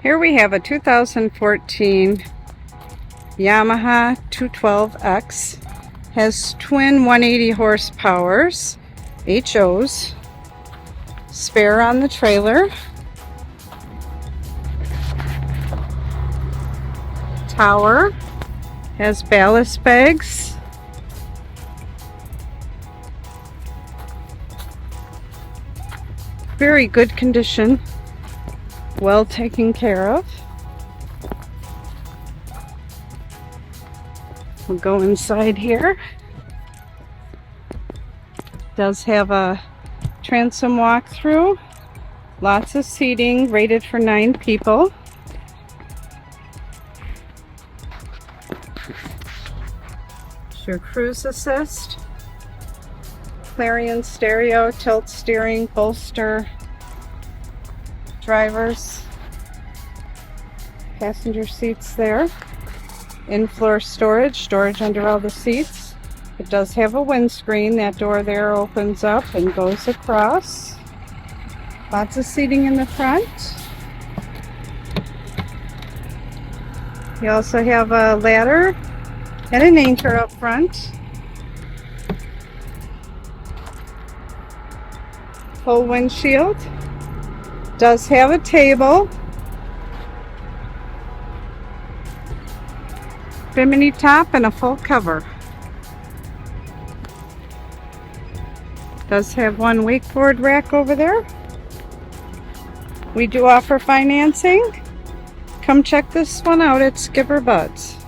Here we have a 2014 Yamaha 212X. Has twin 180 horsepowers, HOs, spare on the trailer, tower, has ballast bags, very good condition, well taken care of. We'll go inside here. Does have a transom walkthrough, lots of seating, rated for 9 people. Your cruise assist, Clarion stereo, tilt steering, bolster, drivers, passenger seats there. In-floor storage under all the seats. It does have a windscreen. That door there opens up and goes across. Lots of seating in the front. You also have a ladder and an anchor up front. Full windshield. Does have a table. Bimini top and a full cover. Does have one wakeboard rack over there. We do offer financing. Come check this one out at SkipperBud's.